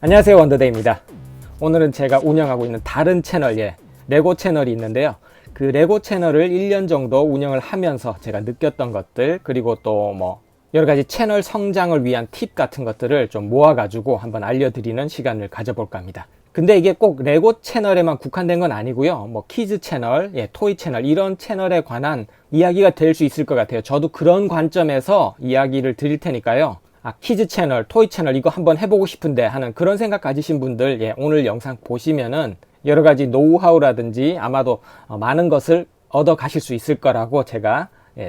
안녕하세요, 원더데이입니다. 오늘은 제가 운영하고 있는 다른 채널, 레고 채널이 있는데요. 그 레고 채널을 1년 정도 운영을 하면서 제가 느꼈던 것들, 그리고 또 여러 가지 채널 성장을 위한 팁 같은 것들을 좀 모아가지고 한번 알려드리는 시간을 가져볼까 합니다. 근데 이게 꼭 레고 채널에만 국한된 건 아니고요. 키즈 채널, 토이 채널, 이런 채널에 관한 이야기가 될 수 있을 것 같아요. 저도 그런 관점에서 이야기를 드릴 테니까요. 키즈 채널, 토이 채널 이거 한번 해보고 싶은데 하는 그런 생각 가지신 분들, 오늘 영상 보시면은 여러 가지 노하우라든지 아마도 많은 것을 얻어 가실 수 있을 거라고 제가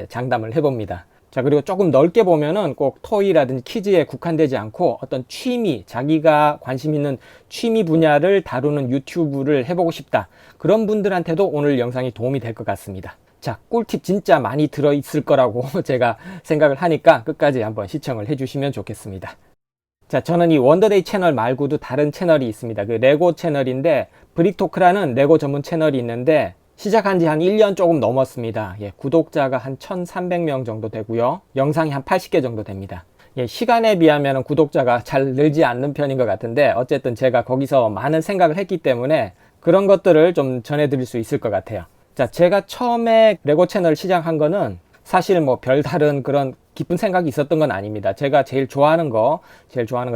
장담을 해봅니다. 자, 그리고 조금 넓게 보면은 꼭 토이라든지 키즈에 국한되지 않고 어떤 취미, 자기가 관심 있는 취미 분야를 다루는 유튜브를 해보고 싶다. 그런 분들한테도 오늘 영상이 도움이 될 것 같습니다. 자, 꿀팁 진짜 많이 들어있을 거라고 제가 생각을 하니까 끝까지 한번 시청을 해주시면 좋겠습니다. 자, 저는 이 원더데이 채널 말고도 다른 채널이 있습니다. 그 레고 채널인데 브릭토크라는 레고 전문 채널이 있는데 시작한 지 한 1년 조금 넘었습니다. 구독자가 한 1300명 정도 되고요. 영상이 한 80개 정도 됩니다. 시간에 비하면 구독자가 잘 늘지 않는 편인 것 같은데 어쨌든 제가 거기서 많은 생각을 했기 때문에 그런 것들을 좀 전해드릴 수 있을 것 같아요. 자, 제가 처음에 레고 채널 시작한 거는 사실 별다른 그런 깊은 생각이 있었던 건 아닙니다. 제가 제일 좋아하는 거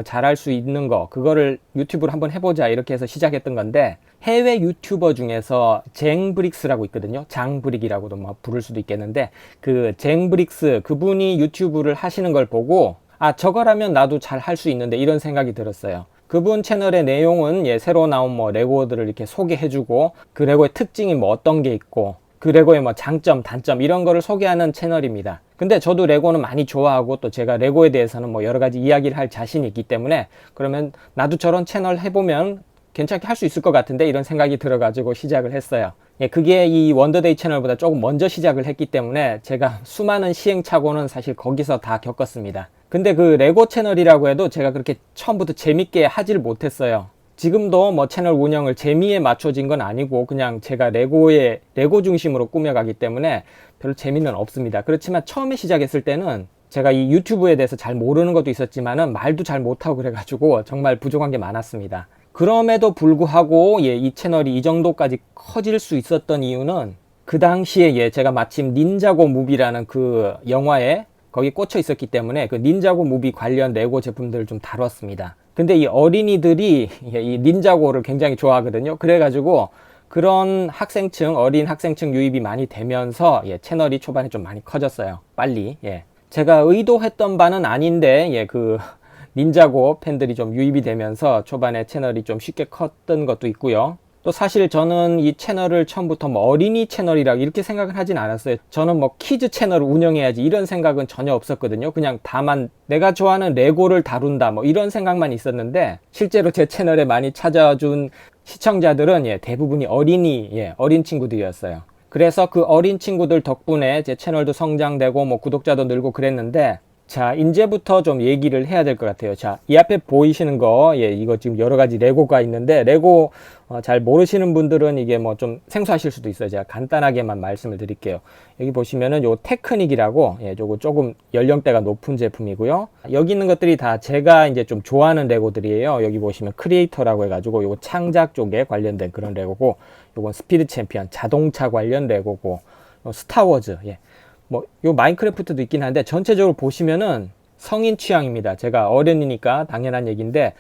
잘할 수 있는 거, 그거를 유튜브로 한번 해보자 이렇게 해서 시작했던 건데 해외 유튜버 중에서 쟁브릭스라고 있거든요. 장브릭이라고도 부를 수도 있겠는데 그 쟁브릭스 그분이 유튜브를 하시는 걸 보고 저거라면 나도 잘 할 수 있는데 이런 생각이 들었어요. 그분 채널의 내용은 새로 나온 레고들을 이렇게 소개해주고 그 레고의 특징이 어떤 게 있고 그 레고의 장점, 단점 이런 거를 소개하는 채널입니다. 근데 저도 레고는 많이 좋아하고 또 제가 레고에 대해서는 여러 가지 이야기를 할 자신이 있기 때문에 그러면 나도 저런 채널 해보면 괜찮게 할 수 있을 것 같은데 이런 생각이 들어가지고 시작을 했어요. 그게 이 원더데이 채널보다 조금 먼저 시작을 했기 때문에 제가 수많은 시행착오는 사실 거기서 다 겪었습니다. 근데 그 레고 채널이라고 해도 제가 그렇게 처음부터 재밌게 하질 못했어요. 지금도 채널 운영을 재미에 맞춰진 건 아니고 그냥 제가 레고 중심으로 꾸며가기 때문에 별로 재미는 없습니다. 그렇지만 처음에 시작했을 때는 제가 이 유튜브에 대해서 잘 모르는 것도 있었지만은 말도 잘 못하고 그래가지고 정말 부족한 게 많았습니다. 그럼에도 불구하고 이 채널이 이 정도까지 커질 수 있었던 이유는 그 당시에 제가 마침 닌자고 무비라는 그 영화에 거기 꽂혀 있었기 때문에 그 닌자고 무비 관련 레고 제품들을 좀 다뤘습니다. 근데 이 어린이들이 이 닌자고를 굉장히 좋아하거든요. 그래가지고 그런 어린 학생층 유입이 많이 되면서 채널이 초반에 좀 많이 커졌어요. 빨리. 제가 의도했던 바는 아닌데 그 닌자고 팬들이 좀 유입이 되면서 초반에 채널이 좀 쉽게 컸던 것도 있고요. 또 사실 저는 이 채널을 처음부터 어린이 채널이라고 이렇게 생각을 하진 않았어요. 저는 키즈 채널을 운영해야지 이런 생각은 전혀 없었거든요. 그냥 다만 내가 좋아하는 레고를 다룬다 이런 생각만 있었는데 실제로 제 채널에 많이 찾아준 시청자들은 대부분이 어린 친구들이었어요. 그래서 그 어린 친구들 덕분에 제 채널도 성장되고 구독자도 늘고 그랬는데 자, 이제부터 좀 얘기를 해야 될 것 같아요. 자, 이 앞에 보이시는 거, 이거 지금 여러 가지 레고가 있는데, 레고 잘 모르시는 분들은 이게 좀 생소하실 수도 있어요. 제가 간단하게만 말씀을 드릴게요. 여기 보시면은 요 테크닉이라고, 요거 조금 연령대가 높은 제품이고요. 여기 있는 것들이 다 제가 이제 좀 좋아하는 레고들이에요. 여기 보시면 크리에이터라고 해가지고, 요거 창작 쪽에 관련된 그런 레고고, 요건 스피드 챔피언, 자동차 관련 레고고, 스타워즈, 요 마인크래프트도 있긴 한데 전체적으로 보시면은 성인 취향입니다. 제가 어른이니까 당연한 얘기인데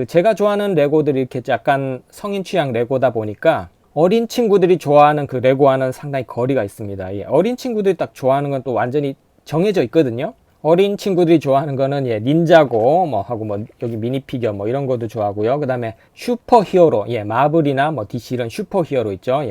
제가 좋아하는 레고들이 이렇게 약간 성인 취향 레고다 보니까 어린 친구들이 좋아하는 그 레고와는 상당히 거리가 있습니다. 어린 친구들이 딱 좋아하는 건 또 완전히 정해져 있거든요. 어린 친구들이 좋아하는 거는 닌자고 하고 여기 미니피겨 이런 것도 좋아하고요. 그 다음에 슈퍼히어로, 마블이나 DC 이런 슈퍼히어로 있죠.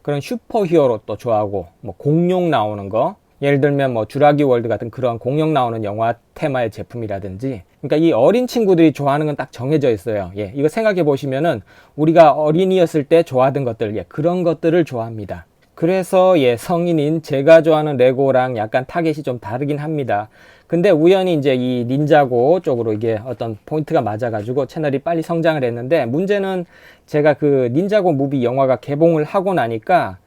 그런 슈퍼히어로 또 좋아하고 공룡 나오는 거, 예를 들면 주라기 월드 같은 그런 공룡 나오는 영화 테마의 제품이라든지, 그러니까 이 어린 친구들이 좋아하는 건 딱 정해져 있어요. 이거 생각해 보시면은 우리가 어린이였을 때 좋아하던 것들, 그런 것들을 좋아합니다. 그래서 성인인 제가 좋아하는 레고랑 약간 타겟이 좀 다르긴 합니다. 근데 우연히 이제 이 닌자고 쪽으로 이게 어떤 포인트가 맞아가지고 채널이 빨리 성장을 했는데, 문제는 제가 그 닌자고 무비 영화가 개봉을 하고 나니까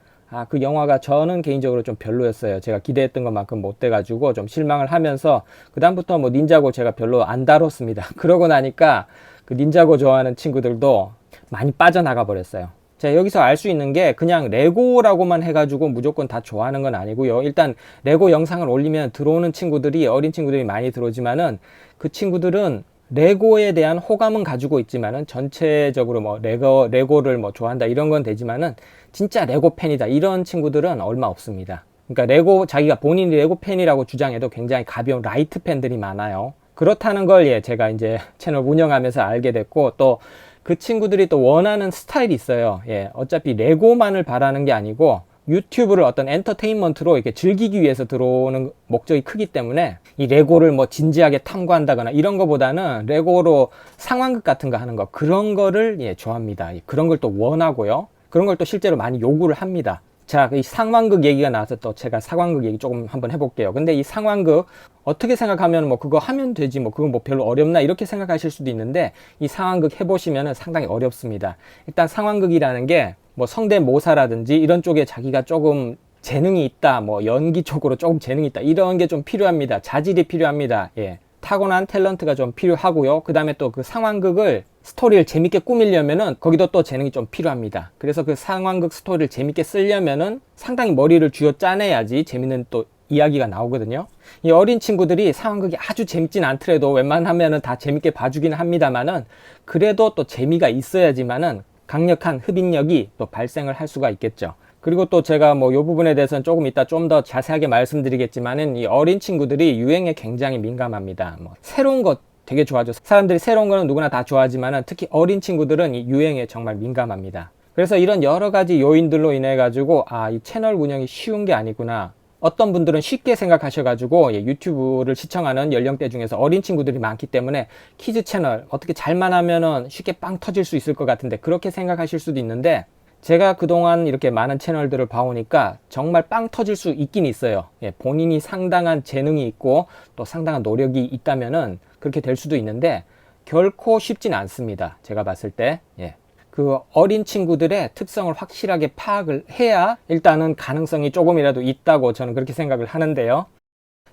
그 영화가 저는 개인적으로 좀 별로였어요. 제가 기대했던 것만큼 못 돼가지고 좀 실망을 하면서 그다음부터 뭐 닌자고 제가 별로 안 다뤘습니다. 그러고 나니까 그 닌자고 좋아하는 친구들도 많이 빠져나가 버렸어요. 자, 여기서 알 수 있는 게 그냥 레고라고만 해가지고 무조건 다 좋아하는 건 아니고요. 일단 레고 영상을 올리면 들어오는 친구들이, 어린 친구들이 많이 들어오지만은 그 친구들은 레고에 대한 호감은 가지고 있지만은 전체적으로 뭐 레고를 뭐 좋아한다 이런 건 되지만은 진짜 레고 팬이다 이런 친구들은 얼마 없습니다. 그러니까 자기가 본인이 레고 팬이라고 주장해도 굉장히 가벼운 라이트 팬들이 많아요. 그렇다는 걸 제가 이제 채널 운영하면서 알게 됐고, 또 그 친구들이 또 원하는 스타일이 있어요. 어차피 레고만을 바라는 게 아니고 유튜브를 어떤 엔터테인먼트로 이렇게 즐기기 위해서 들어오는 목적이 크기 때문에 이 레고를 뭐 진지하게 탐구한다거나 이런 거보다는 레고로 상황극 같은 거 하는 거, 그런 거를 좋아합니다. 그런 걸 또 원하고요. 그런 걸 또 실제로 많이 요구를 합니다. 자, 이 상황극 얘기가 나와서 또 제가 상황극 얘기 조금 한번 해볼게요. 근데 이 상황극 어떻게 생각하면 뭐 그거 하면 되지, 뭐 그건 뭐 별로 어렵나 이렇게 생각하실 수도 있는데, 이 상황극 해보시면 상당히 어렵습니다. 일단 상황극이라는 게 뭐 성대모사라든지 이런 쪽에 자기가 조금 재능이 있다, 뭐 연기 쪽으로 조금 재능이 있다, 이런 게 좀 필요합니다. 자질이 필요합니다. 타고난 탤런트가 좀 필요하고요. 그 다음에 또 그 상황극을 스토리를 재밌게 꾸미려면은 거기도 또 재능이 좀 필요합니다. 그래서 그 상황극 스토리를 재밌게 쓰려면은 상당히 머리를 쥐어 짜내야지 재밌는 또 이야기가 나오거든요. 이 어린 친구들이 상황극이 아주 재밌진 않더라도 웬만하면은 다 재밌게 봐주기는 합니다만은, 그래도 또 재미가 있어야지만은 강력한 흡입력이 또 발생을 할 수가 있겠죠. 그리고 또 제가 뭐 이 부분에 대해서는 조금 이따 좀 더 자세하게 말씀드리겠지만은, 이 어린 친구들이 유행에 굉장히 민감합니다. 뭐 새로운 것 되게 좋아하죠. 사람들이 새로운 거는 누구나 다 좋아하지만은 특히 어린 친구들은 이 유행에 정말 민감합니다. 그래서 이런 여러 가지 요인들로 인해 가지고 이 채널 운영이 쉬운 게 아니구나. 어떤 분들은 쉽게 생각하셔가지고 유튜브를 시청하는 연령대 중에서 어린 친구들이 많기 때문에 키즈 채널 어떻게 잘만 하면은 쉽게 빵 터질 수 있을 것 같은데, 그렇게 생각하실 수도 있는데, 제가 그동안 이렇게 많은 채널들을 봐오니까 정말 빵 터질 수 있긴 있어요. 본인이 상당한 재능이 있고 또 상당한 노력이 있다면은 그렇게 될 수도 있는데, 결코 쉽진 않습니다. 제가 봤을 때. 그 어린 친구들의 특성을 확실하게 파악을 해야 일단은 가능성이 조금이라도 있다고 저는 그렇게 생각을 하는데요.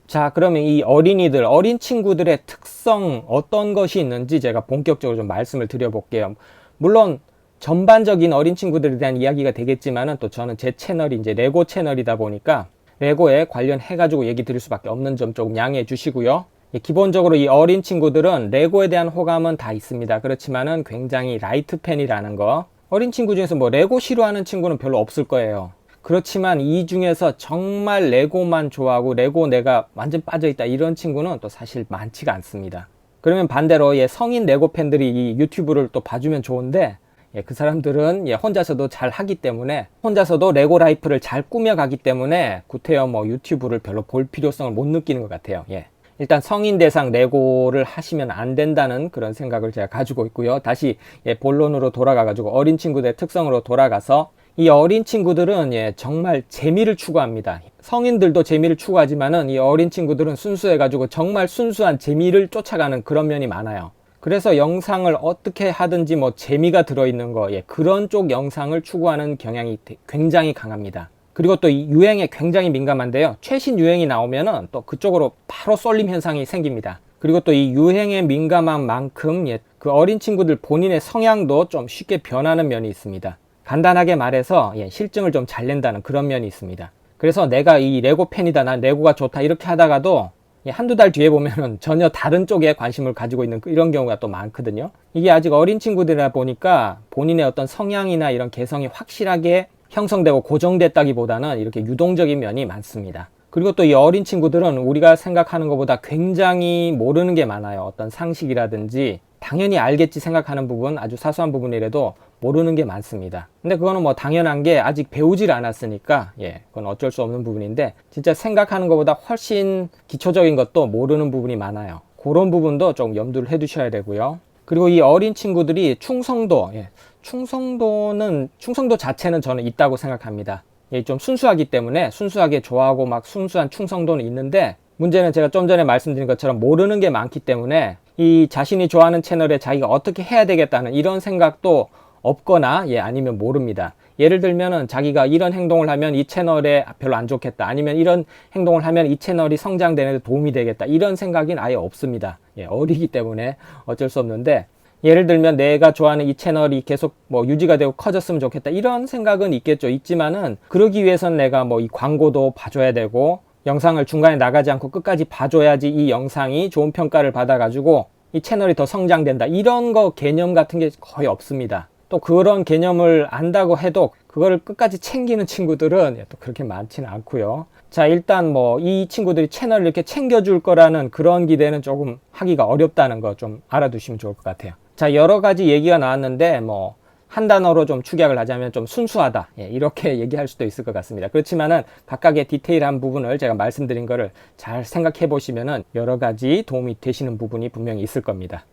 자, 그러면 이 어린 친구들의 특성 어떤 것이 있는지 제가 본격적으로 좀 말씀을 드려볼게요. 물론 전반적인 어린 친구들에 대한 이야기가 되겠지만은, 또 저는 제 채널이 이제 레고 채널이다 보니까 레고에 관련해가지고 얘기 드릴 수밖에 없는 점 조금 양해해 주시고요. 기본적으로 이 어린 친구들은 레고에 대한 호감은 다 있습니다. 그렇지만은 굉장히 라이트 팬이라는 거, 어린 친구 중에서 뭐 레고 싫어하는 친구는 별로 없을 거예요. 그렇지만 이 중에서 정말 레고만 좋아하고 레고 내가 완전 빠져있다 이런 친구는 또 사실 많지가 않습니다. 그러면 반대로 성인 레고 팬들이 이 유튜브를 또 봐주면 좋은데, 그 사람들은 혼자서도 잘 하기 때문에, 혼자서도 레고 라이프를 잘 꾸며가기 때문에 구태여 뭐 유튜브를 별로 볼 필요성을 못 느끼는 것 같아요. 일단 성인 대상 레고를 하시면 안 된다는 그런 생각을 제가 가지고 있고요. 다시 본론으로 돌아가가지고 어린 친구들의 특성으로 돌아가서, 이 어린 친구들은 정말 재미를 추구합니다. 성인들도 재미를 추구하지만은 이 어린 친구들은 순수해가지고 정말 순수한 재미를 쫓아가는 그런 면이 많아요. 그래서 영상을 어떻게 하든지 뭐 재미가 들어있는 거, 그런 쪽 영상을 추구하는 경향이 굉장히 강합니다. 그리고 또 이 유행에 굉장히 민감한데요. 최신 유행이 나오면은 또 그쪽으로 바로 쏠림 현상이 생깁니다. 그리고 또 이 유행에 민감한 만큼 그 어린 친구들 본인의 성향도 좀 쉽게 변하는 면이 있습니다. 간단하게 말해서 실증을 좀 잘 낸다는 그런 면이 있습니다. 그래서 내가 이 레고 팬이다, 난 레고가 좋다 이렇게 하다가도 한두 달 뒤에 보면은 전혀 다른 쪽에 관심을 가지고 있는 이런 경우가 또 많거든요. 이게 아직 어린 친구들이라 보니까 본인의 어떤 성향이나 이런 개성이 확실하게 형성되고 고정됐다기보다는 이렇게 유동적인 면이 많습니다. 그리고 또 이 어린 친구들은 우리가 생각하는 것보다 굉장히 모르는 게 많아요. 어떤 상식이라든지 당연히 알겠지 생각하는 부분, 아주 사소한 부분이라도 모르는 게 많습니다. 근데 그거는 뭐 당연한 게 아직 배우질 않았으니까 그건 어쩔 수 없는 부분인데, 진짜 생각하는 것보다 훨씬 기초적인 것도 모르는 부분이 많아요. 그런 부분도 좀 염두를 해 두셔야 되고요. 그리고 이 어린 친구들이 충성도 자체는 저는 있다고 생각합니다. 좀 순수하기 때문에 순수하게 좋아하고 막 순수한 충성도는 있는데, 문제는 제가 좀 전에 말씀드린 것처럼 모르는 게 많기 때문에 이 자신이 좋아하는 채널에 자기가 어떻게 해야 되겠다는 이런 생각도 없거나 아니면 모릅니다. 예를 들면은 자기가 이런 행동을 하면 이 채널에 별로 안 좋겠다, 아니면 이런 행동을 하면 이 채널이 성장되는 데 도움이 되겠다, 이런 생각은 아예 없습니다. 어리기 때문에 어쩔 수 없는데, 예를 들면 내가 좋아하는 이 채널이 계속 뭐 유지가 되고 커졌으면 좋겠다, 이런 생각은 있겠죠. 있지만은 그러기 위해선 내가 뭐 이 광고도 봐줘야 되고, 영상을 중간에 나가지 않고 끝까지 봐줘야지 이 영상이 좋은 평가를 받아가지고 이 채널이 더 성장된다, 이런 거 개념 같은 게 거의 없습니다. 또 그런 개념을 안다고 해도 그거를 끝까지 챙기는 친구들은 또 그렇게 많지는 않고요. 자, 일단 뭐 이 친구들이 채널을 이렇게 챙겨줄 거라는 그런 기대는 조금 하기가 어렵다는 거 좀 알아두시면 좋을 것 같아요. 자, 여러 가지 얘기가 나왔는데 뭐 한 단어로 좀 축약을 하자면 좀 순수하다, 이렇게 얘기할 수도 있을 것 같습니다. 그렇지만은 각각의 디테일한 부분을 제가 말씀드린 거를 잘 생각해 보시면은 여러 가지 도움이 되시는 부분이 분명히 있을 겁니다.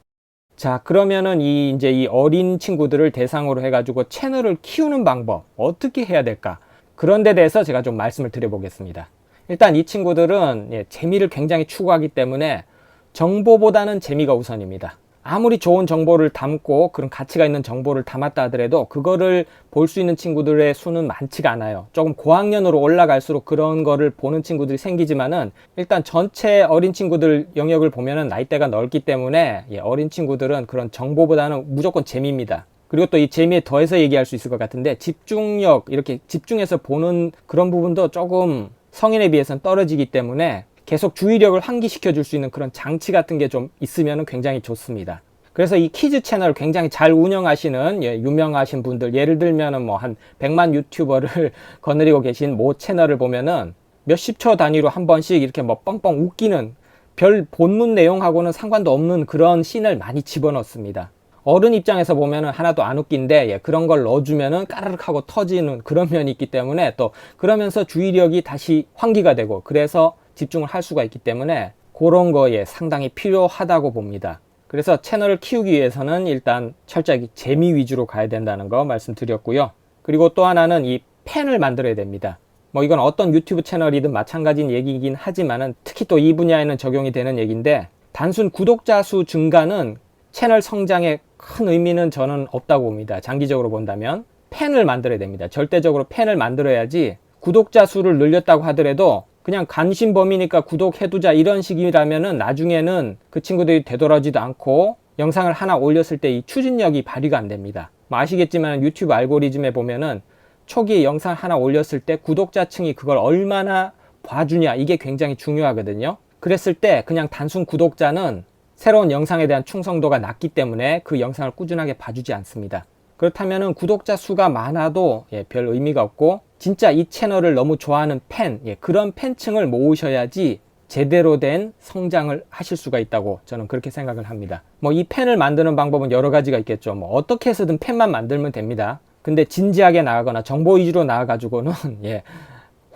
자, 그러면은 이제 이 어린 친구들을 대상으로 해가지고 채널을 키우는 방법 어떻게 해야 될까? 그런 데 대해서 제가 좀 말씀을 드려보겠습니다. 일단 이 친구들은 재미를 굉장히 추구하기 때문에 정보보다는 재미가 우선입니다. 아무리 좋은 정보를 담고 그런 가치가 있는 정보를 담았다 하더라도 그거를 볼 수 있는 친구들의 수는 많지가 않아요. 조금 고학년으로 올라갈수록 그런 거를 보는 친구들이 생기지만은, 일단 전체 어린 친구들 영역을 보면은 나이대가 넓기 때문에 어린 친구들은 그런 정보보다는 무조건 재미입니다. 그리고 또 이 재미에 더해서 얘기할 수 있을 것 같은데, 집중력, 이렇게 집중해서 보는 그런 부분도 조금 성인에 비해서는 떨어지기 때문에 계속 주의력을 환기시켜 줄 수 있는 그런 장치 같은 게 좀 있으면 굉장히 좋습니다. 그래서 이 키즈 채널을 굉장히 잘 운영하시는 유명하신 분들, 예를 들면은 뭐 한 100만 유튜버를 거느리고 계신 모 채널을 보면은 몇십 초 단위로 한 번씩 이렇게 뭐 뻥뻥 웃기는, 별 본문 내용하고는 상관도 없는 그런 씬을 많이 집어넣습니다. 어른 입장에서 보면은 하나도 안 웃긴데 그런 걸 넣어주면은 까르륵 하고 터지는 그런 면이 있기 때문에, 또 그러면서 주의력이 다시 환기가 되고 그래서 집중을 할 수가 있기 때문에 그런 거에 상당히 필요하다고 봅니다. 그래서 채널을 키우기 위해서는 일단 철저하게 재미 위주로 가야 된다는 거 말씀드렸고요. 그리고 또 하나는 이 팬을 만들어야 됩니다. 뭐 이건 어떤 유튜브 채널이든 마찬가지인 얘기이긴 하지만은, 특히 또 이 분야에는 적용이 되는 얘기인데, 단순 구독자 수 증가는 채널 성장에 큰 의미는 저는 없다고 봅니다. 장기적으로 본다면 팬을 만들어야 됩니다. 절대적으로 팬을 만들어야지, 구독자 수를 늘렸다고 하더라도 그냥 관심 범위니까 구독해두자 이런 식이라면은 나중에는 그 친구들이 되돌아지도 않고 영상을 하나 올렸을 때 이 추진력이 발휘가 안 됩니다. 뭐 아시겠지만 유튜브 알고리즘에 보면은 초기에 영상 하나 올렸을 때 구독자층이 그걸 얼마나 봐주냐, 이게 굉장히 중요하거든요. 그랬을 때 그냥 단순 구독자는 새로운 영상에 대한 충성도가 낮기 때문에 그 영상을 꾸준하게 봐주지 않습니다. 그렇다면은 구독자 수가 많아도 별 의미가 없고, 진짜 이 채널을 너무 좋아하는 팬, 그런 팬층을 모으셔야지 제대로 된 성장을 하실 수가 있다고 저는 그렇게 생각을 합니다. 뭐 이 팬을 만드는 방법은 여러 가지가 있겠죠. 뭐 어떻게 해서든 팬만 만들면 됩니다. 근데 진지하게 나가거나 정보 위주로 나가가지고는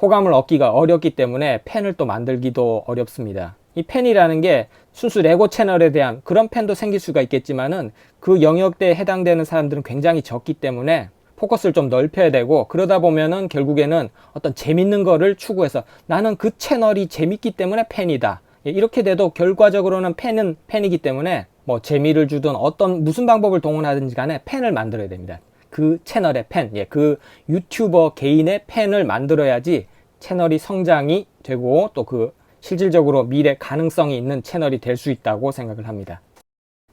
호감을 얻기가 어렵기 때문에 팬을 또 만들기도 어렵습니다. 이 팬이라는 게 순수 레고 채널에 대한 그런 팬도 생길 수가 있겠지만은, 그 영역대에 해당되는 사람들은 굉장히 적기 때문에 포커스를 좀 넓혀야 되고, 그러다 보면은 결국에는 어떤 재밌는 거를 추구해서 나는 그 채널이 재밌기 때문에 팬이다, 이렇게 돼도 결과적으로는 팬은 팬이기 때문에 뭐 재미를 주든 어떤 무슨 방법을 동원하든지 간에 팬을 만들어야 됩니다. 그 채널의 팬, 그 유튜버 개인의 팬을 만들어야지 채널이 성장이 되고 또 그 실질적으로 미래 가능성이 있는 채널이 될 수 있다고 생각을 합니다.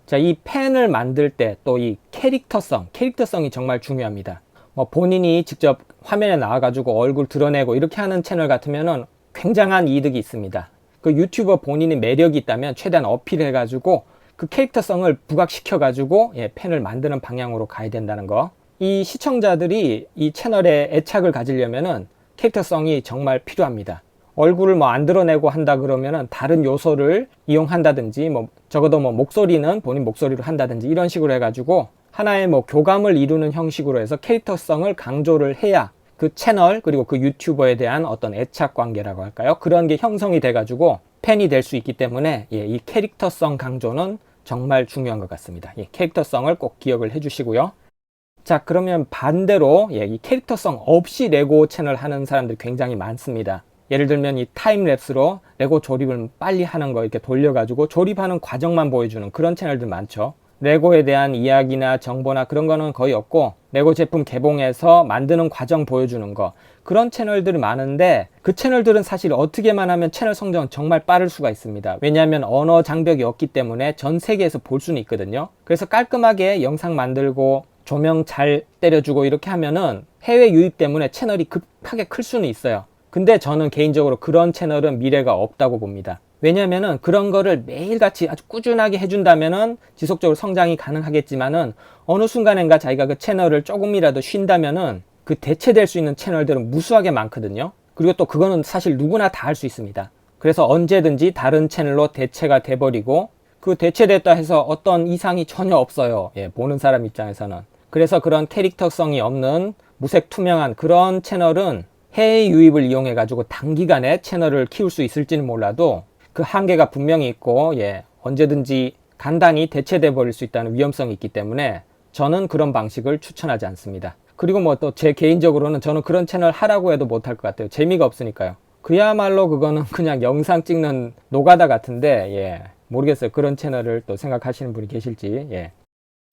자, 이 팬을 만들 때 또 이 캐릭터성이 정말 중요합니다. 뭐 본인이 직접 화면에 나와가지고 얼굴 드러내고 이렇게 하는 채널 같으면은 굉장한 이득이 있습니다. 그 유튜버 본인의 매력이 있다면 최대한 어필해가지고 그 캐릭터성을 부각시켜가지고 팬을 만드는 방향으로 가야 된다는 거. 이 시청자들이 이 채널에 애착을 가지려면은 캐릭터성이 정말 필요합니다. 얼굴을 뭐 안 드러내고 한다 그러면은 다른 요소를 이용한다든지, 뭐 적어도 뭐 목소리는 본인 목소리로 한다든지 이런 식으로 해가지고 하나의 뭐 교감을 이루는 형식으로 해서 캐릭터성을 강조를 해야 그 채널 그리고 그 유튜버에 대한 어떤 애착 관계라고 할까요? 그런 게 형성이 돼가지고 팬이 될 수 있기 때문에 이 캐릭터성 강조는 정말 중요한 것 같습니다. 캐릭터성을 꼭 기억을 해주시고요. 자, 그러면 반대로 이 캐릭터성 없이 레고 채널 하는 사람들이 굉장히 많습니다. 예를 들면 이 타임랩스로 레고 조립을 빨리 하는 거 이렇게 돌려가지고 조립하는 과정만 보여주는 그런 채널들 많죠. 레고에 대한 이야기나 정보나 그런 거는 거의 없고, 레고 제품 개봉해서 만드는 과정 보여주는 거, 그런 채널들이 많은데, 그 채널들은 사실 어떻게만 하면 채널 성장은 정말 빠를 수가 있습니다. 왜냐하면 언어 장벽이 없기 때문에 전 세계에서 볼 수는 있거든요. 그래서 깔끔하게 영상 만들고 조명 잘 때려주고 이렇게 하면은 해외 유입 때문에 채널이 급하게 클 수는 있어요. 근데 저는 개인적으로 그런 채널은 미래가 없다고 봅니다. 왜냐면은 그런 거를 매일같이 아주 꾸준하게 해준다면은 지속적으로 성장이 가능하겠지만은 어느 순간인가 자기가 그 채널을 조금이라도 쉰다면은 그 대체될 수 있는 채널들은 무수하게 많거든요. 그리고 또 그거는 사실 누구나 다 할 수 있습니다. 그래서 언제든지 다른 채널로 대체가 돼버리고, 그 대체됐다 해서 어떤 이상이 전혀 없어요. 예, 보는 사람 입장에서는. 그래서 그런 캐릭터성이 없는 무색 투명한 그런 채널은 해외 유입을 이용해 가지고 단기간에 채널을 키울 수 있을지는 몰라도 그 한계가 분명히 있고, 예, 언제든지 간단히 대체돼 버릴 수 있다는 위험성이 있기 때문에 저는 그런 방식을 추천하지 않습니다. 그리고 뭐 또 제 개인적으로는 저는 그런 채널 하라고 해도 못할 것 같아요. 재미가 없으니까요. 그야말로 그거는 그냥 영상 찍는 노가다 같은데, 예, 모르겠어요. 그런 채널을 또 생각하시는 분이 계실지. 예.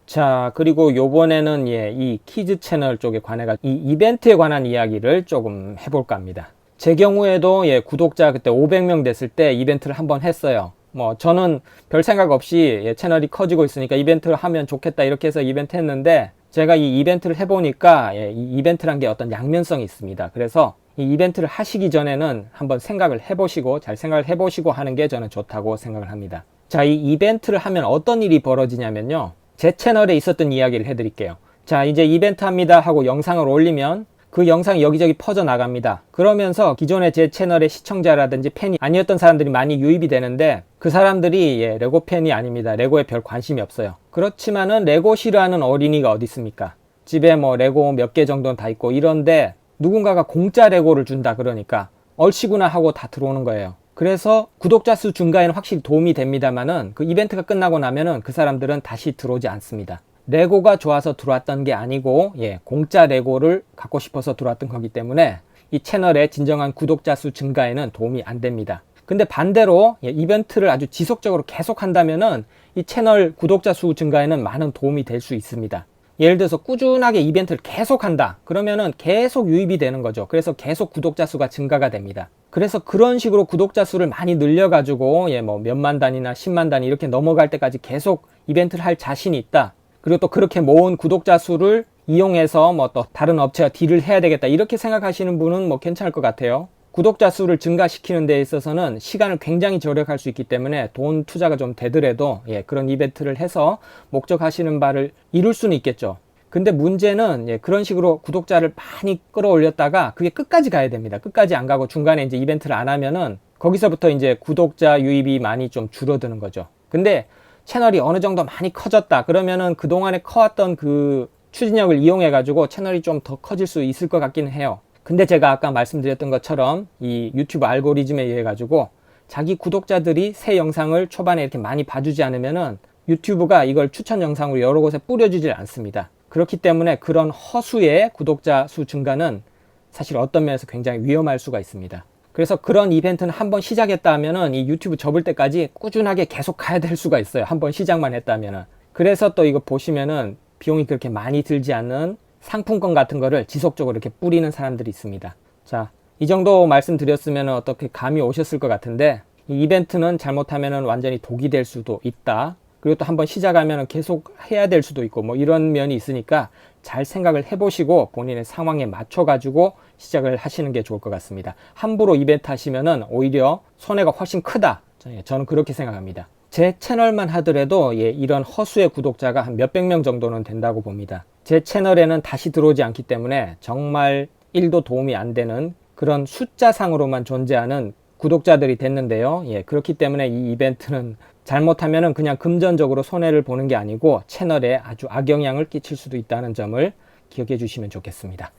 자, 그리고 요번에는, 예, 이 키즈 채널 쪽에 관해가 이 이벤트에 관한 이야기를 조금 해볼까 합니다. 제 경우에도, 예, 구독자 그때 500명 됐을 때 이벤트를 한번 했어요. 뭐 저는 별 생각 없이, 예, 채널이 커지고 있으니까 이벤트를 하면 좋겠다 이렇게 해서 이벤트 했는데, 제가 이 이벤트를 해보니까, 예, 이 이벤트란 게 어떤 양면성이 있습니다. 그래서 이 이벤트를 하시기 전에는 한번 생각을 해보시고, 잘 생각을 해보시고 하는 게 저는 좋다고 생각을 합니다. 자, 이 이벤트를 하면 어떤 일이 벌어지냐면요, 제 채널에 있었던 이야기를 해드릴게요. 자, 이제 이벤트 합니다 하고 영상을 올리면 그 영상이 여기저기 퍼져나갑니다. 그러면서 기존에 제 채널의 시청자라든지 팬이 아니었던 사람들이 많이 유입이 되는데, 그 사람들이, 예, 레고 팬이 아닙니다. 레고에 별 관심이 없어요. 그렇지만은 레고 싫어하는 어린이가 어디 있습니까? 집에 뭐 레고 몇 개 정도는 다 있고 이런데 누군가가 공짜 레고를 준다 그러니까 얼씨구나 하고 다 들어오는 거예요. 그래서 구독자 수 증가에는 확실히 도움이 됩니다만은 그 이벤트가 끝나고 나면은 그 사람들은 다시 들어오지 않습니다. 레고가 좋아서 들어왔던 게 아니고, 예, 공짜 레고를 갖고 싶어서 들어왔던 거기 때문에 이 채널의 진정한 구독자 수 증가에는 도움이 안 됩니다. 근데 반대로, 예, 이벤트를 아주 지속적으로 계속 한다면은 이 채널 구독자 수 증가에는 많은 도움이 될 수 있습니다. 예를 들어서 꾸준하게 이벤트를 계속 한다 그러면은 계속 유입이 되는 거죠. 그래서 계속 구독자 수가 증가가 됩니다. 그래서 그런 식으로 구독자 수를 많이 늘려 가지고, 예, 뭐 몇만 단위나 10만 단위 이렇게 넘어갈 때까지 계속 이벤트를 할 자신이 있다, 그리고 또 그렇게 모은 구독자 수를 이용해서 뭐 또 다른 업체와 딜을 해야 되겠다 이렇게 생각하시는 분은 뭐 괜찮을 것 같아요. 구독자 수를 증가시키는 데 있어서는 시간을 굉장히 절약할 수 있기 때문에 돈 투자가 좀 되더라도, 예, 그런 이벤트를 해서 목적하시는 바를 이룰 수는 있겠죠. 근데 문제는, 예, 그런 식으로 구독자를 많이 끌어올렸다가 그게 끝까지 가야 됩니다. 끝까지 안 가고 중간에 이제 이벤트를 안 하면은 거기서부터 이제 구독자 유입이 많이 좀 줄어드는 거죠. 근데 채널이 어느 정도 많이 커졌다 그러면은 그동안에 커왔던 그 추진력을 이용해 가지고 채널이 좀 더 커질 수 있을 것 같기는 해요. 근데 제가 아까 말씀드렸던 것처럼 이 유튜브 알고리즘에 의해 가지고 자기 구독자들이 새 영상을 초반에 이렇게 많이 봐주지 않으면은 유튜브가 이걸 추천 영상으로 여러 곳에 뿌려주질 않습니다. 그렇기 때문에 그런 허수의 구독자 수 증가는 사실 어떤 면에서 굉장히 위험할 수가 있습니다. 그래서 그런 이벤트는 한번 시작했다 하면은 이 유튜브 접을 때까지 꾸준하게 계속 가야 될 수가 있어요. 한번 시작만 했다면은. 그래서 또 이거 보시면은 비용이 그렇게 많이 들지 않는 상품권 같은 거를 지속적으로 이렇게 뿌리는 사람들이 있습니다. 자, 이 정도 말씀드렸으면 어떻게 감이 오셨을 것 같은데, 이 이벤트는 잘못하면 완전히 독이 될 수도 있다. 그리고 또 한번 시작하면 계속 해야 될 수도 있고 뭐 이런 면이 있으니까 잘 생각을 해보시고 본인의 상황에 맞춰가지고 시작을 하시는 게 좋을 것 같습니다. 함부로 이벤트 하시면은 오히려 손해가 훨씬 크다. 저는 그렇게 생각합니다. 제 채널만 하더라도, 예, 이런 허수의 구독자가 한 몇백 명 정도는 된다고 봅니다. 제 채널에는 다시 들어오지 않기 때문에 정말 1도 도움이 안 되는 그런 숫자상으로만 존재하는 구독자들이 됐는데요. 예, 그렇기 때문에 이 이벤트는 잘못하면은 그냥 금전적으로 손해를 보는 게 아니고 채널에 아주 악영향을 끼칠 수도 있다는 점을 기억해 주시면 좋겠습니다.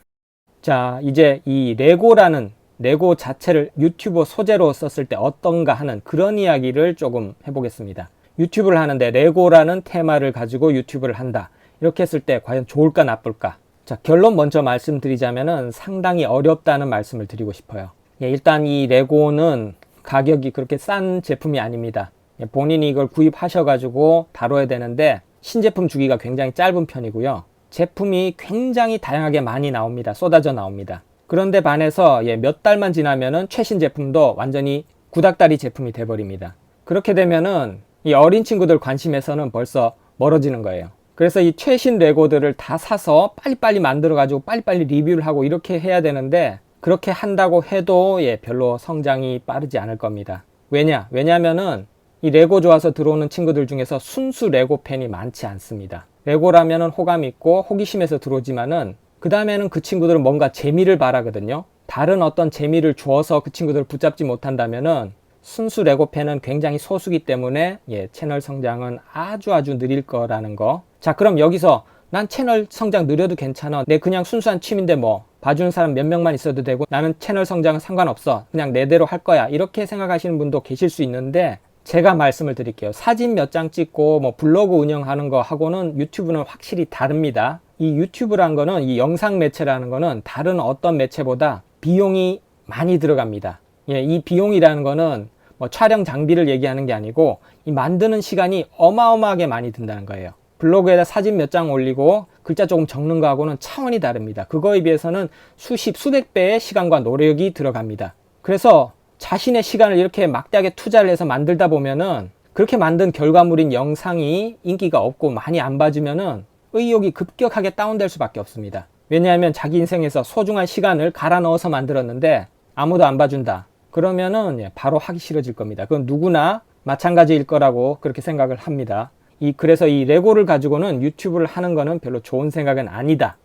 자, 이제 이 레고 자체를 유튜브 소재로 썼을 때 어떤가 하는 그런 이야기를 조금 해보겠습니다. 유튜브를 하는데 레고라는 테마를 가지고 유튜브를 한다. 이렇게 했을 때 과연 좋을까 나쁠까? 자, 결론 먼저 말씀드리자면은 상당히 어렵다는 말씀을 드리고 싶어요. 예, 일단 이 레고는 가격이 그렇게 싼 제품이 아닙니다. 예, 본인이 이걸 구입하셔가지고 다뤄야 되는데 신제품 주기가 굉장히 짧은 편이고요. 제품이 굉장히 다양하게 많이 나옵니다. 쏟아져 나옵니다. 그런데 반해서 몇 달만 지나면은 최신 제품도 완전히 구닥다리 제품이 돼버립니다. 그렇게 되면은 이 어린 친구들 관심에서는 벌써 멀어지는 거예요. 그래서 이 최신 레고들을 다 사서 빨리빨리 만들어 가지고 빨리빨리 리뷰를 하고 이렇게 해야 되는데, 그렇게 한다고 해도 별로 성장이 빠르지 않을 겁니다. 왜냐면은 이 레고 좋아서 들어오는 친구들 중에서 순수 레고 팬이 많지 않습니다. 레고라면은 호감 있고 호기심에서 들어오지만은 그 다음에는 그 친구들은 뭔가 재미를 바라거든요. 다른 어떤 재미를 주어서 그 친구들을 붙잡지 못한다면은 순수 레고 팬은 굉장히 소수기 때문에 채널 성장은 아주 느릴 거라는 거. 자, 그럼 여기서 난 채널 성장 느려도 괜찮아, 내 그냥 순수한 취미인데 뭐 봐주는 사람 몇 명만 있어도 되고 나는 채널 성장은 상관없어, 그냥 내대로 할 거야, 이렇게 생각하시는 분도 계실 수 있는데, 제가 말씀을 드릴게요. 사진 몇 장 찍고 뭐 블로그 운영하는 거 하고는 유튜브는 확실히 다릅니다. 이 유튜브라는 거는, 이 영상 매체라는 거는 다른 어떤 매체보다 비용이 많이 들어갑니다. 이 비용이라는 거는 뭐 촬영 장비를 얘기하는 게 아니고 이 만드는 시간이 어마어마하게 많이 든다는 거예요. 블로그에다 사진 몇 장 올리고 글자 조금 적는 거하고는 차원이 다릅니다. 그거에 비해서는 수백 배의 시간과 노력이 들어갑니다. 그래서 자신의 시간을 이렇게 막대하게 투자를 해서 만들다 보면은, 그렇게 만든 결과물인 영상이 인기가 없고 많이 안 봐주면은 의욕이 급격하게 다운될 수밖에 없습니다. 왜냐하면 자기 인생에서 소중한 시간을 갈아 넣어서 만들었는데 아무도 안 봐준다. 그러면은 바로 하기 싫어질 겁니다. 그건 누구나 마찬가지일 거라고 그렇게 생각을 합니다. 그래서 이 레고를 가지고는 유튜브를 하는 거는 별로 좋은 생각은 아니다.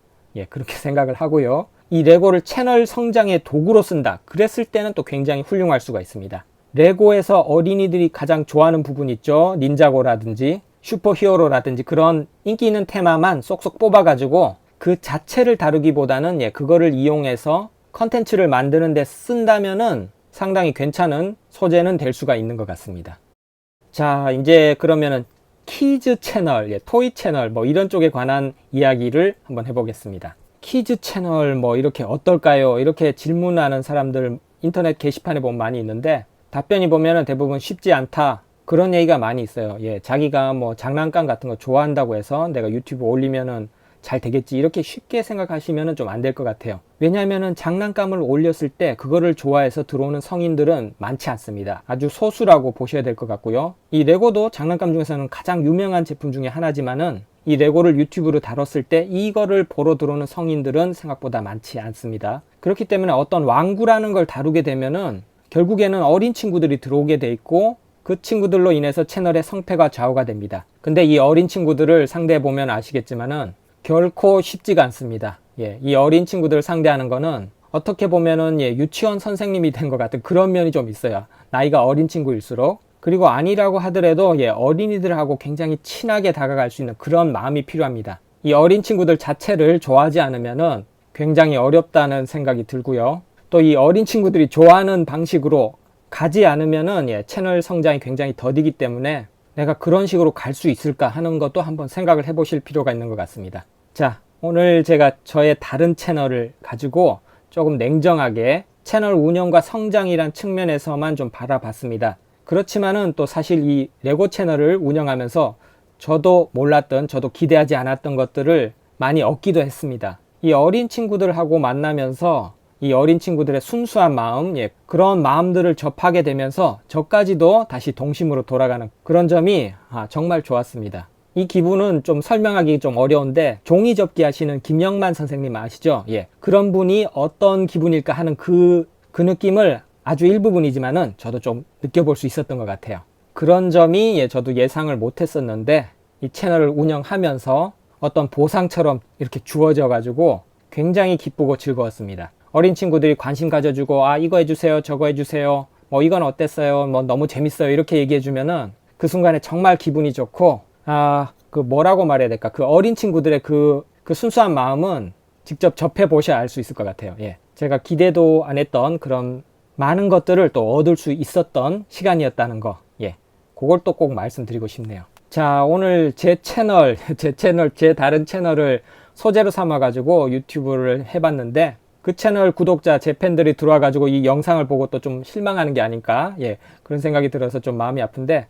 그렇게 생각을 하고요. 이 레고를 채널 성장의 도구로 쓴다. 그랬을 때는 또 굉장히 훌륭할 수가 있습니다. 레고에서 어린이들이 가장 좋아하는 부분 있죠. 닌자고라든지 슈퍼히어로라든지 그런 인기 있는 테마만 쏙쏙 뽑아가지고 그 자체를 다루기보다는 그거를 이용해서 컨텐츠를 만드는 데 쓴다면은 상당히 괜찮은 소재는 될 수가 있는 것 같습니다. 자, 이제 그러면은 키즈 채널, 토이 채널 뭐 이런 쪽에 관한 이야기를 한번 해보겠습니다. 키즈 채널 뭐 이렇게 어떨까요? 이렇게 질문하는 사람들 인터넷 게시판에 보면 많이 있는데, 답변이 보면은 대부분 쉽지 않다, 그런 얘기가 많이 있어요. 자기가 뭐 장난감 같은 거 좋아한다고 해서 내가 유튜브 올리면은 잘 되겠지, 이렇게 쉽게 생각하시면은 좀 안 될 것 같아요. 왜냐하면은 장난감을 올렸을 때 그거를 좋아해서 들어오는 성인들은 많지 않습니다. 아주 소수라고 보셔야 될 것 같고요. 이 레고도 장난감 중에서는 가장 유명한 제품 중에 하나지만은 이 레고를 유튜브로 다뤘을 때 이거를 보러 들어오는 성인들은 생각보다 많지 않습니다. 그렇기 때문에 어떤 왕구라는 걸 다루게 되면은 결국에는 어린 친구들이 들어오게 돼 있고, 그 친구들로 인해서 채널의 성패가 좌우가 됩니다. 근데 이 어린 친구들을 상대해 보면 아시겠지만은 결코 쉽지가 않습니다. 이 어린 친구들을 상대하는 거는 어떻게 보면은 유치원 선생님이 된 것 같은 그런 면이 좀 있어요. 나이가 어린 친구일수록. 그리고 아니라고 하더라도 어린이들하고 굉장히 친하게 다가갈 수 있는 그런 마음이 필요합니다. 이 어린 친구들 자체를 좋아하지 않으면은 굉장히 어렵다는 생각이 들고요. 또 이 어린 친구들이 좋아하는 방식으로 가지 않으면은 채널 성장이 굉장히 더디기 때문에 내가 그런 식으로 갈 수 있을까 하는 것도 한번 생각을 해보실 필요가 있는 것 같습니다. 자, 오늘 제가 저의 다른 채널을 가지고 조금 냉정하게 채널 운영과 성장이란 측면에서만 좀 바라봤습니다. 그렇지만은 또 사실 이 레고 채널을 운영하면서 저도 몰랐던, 저도 기대하지 않았던 것들을 많이 얻기도 했습니다. 이 어린 친구들하고 만나면서 이 어린 친구들의 순수한 마음, 그런 마음들을 접하게 되면서 저까지도 다시 동심으로 돌아가는 그런 점이 정말 좋았습니다. 이 기분은 좀 설명하기 좀 어려운데, 종이 접기 하시는 김영만 선생님 아시죠? 그런 분이 어떤 기분일까 하는 그 느낌을 아주 일부분이지만은 저도 좀 느껴볼 수 있었던 것 같아요. 그런 점이 저도 예상을 못했었는데 이 채널을 운영하면서 어떤 보상처럼 이렇게 주어져 가지고 굉장히 기쁘고 즐거웠습니다. 어린 친구들이 관심 가져주고 이거 해주세요, 저거 해주세요, 뭐 이건 어땠어요, 뭐 너무 재밌어요, 이렇게 얘기해주면은 그 순간에 정말 기분이 좋고, 그 뭐라고 말해야 될까, 그 어린 친구들의 그 순수한 마음은 직접 접해 보셔야 알 수 있을 것 같아요. 제가 기대도 안 했던 그런 많은 것들을 또 얻을 수 있었던 시간이었다는 거, 그걸 또 꼭 말씀드리고 싶네요. 자, 오늘 제 다른 채널을 소재로 삼아 가지고 유튜브를 해봤는데, 그 채널 구독자, 제 팬들이 들어와 가지고 이 영상을 보고 또 좀 실망하는 게 아닐까, 그런 생각이 들어서 좀 마음이 아픈데,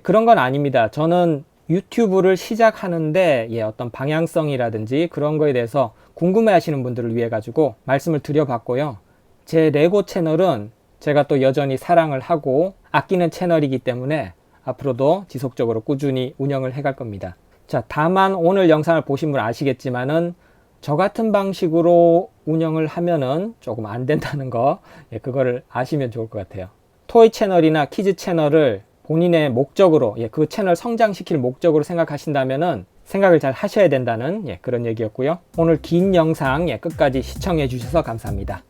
그런 건 아닙니다. 저는 유튜브를 시작하는데 어떤 방향성이라든지 그런 거에 대해서 궁금해 하시는 분들을 위해 가지고 말씀을 드려봤고요. 제 레고 채널은 제가 또 여전히 사랑을 하고 아끼는 채널이기 때문에 앞으로도 지속적으로 꾸준히 운영을 해갈 겁니다. 자, 다만 오늘 영상을 보신 분 아시겠지만은 저 같은 방식으로 운영을 하면은 조금 안 된다는 거, 그거를 아시면 좋을 것 같아요. 토이 채널이나 키즈 채널을 본인의 목적으로, 그 채널 성장시킬 목적으로 생각하신다면은 생각을 잘 하셔야 된다는 그런 얘기였고요. 오늘 긴 영상 끝까지 시청해 주셔서 감사합니다.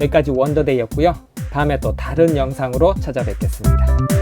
여기까지 원더데이였고요. 다음에 또 다른 영상으로 찾아뵙겠습니다.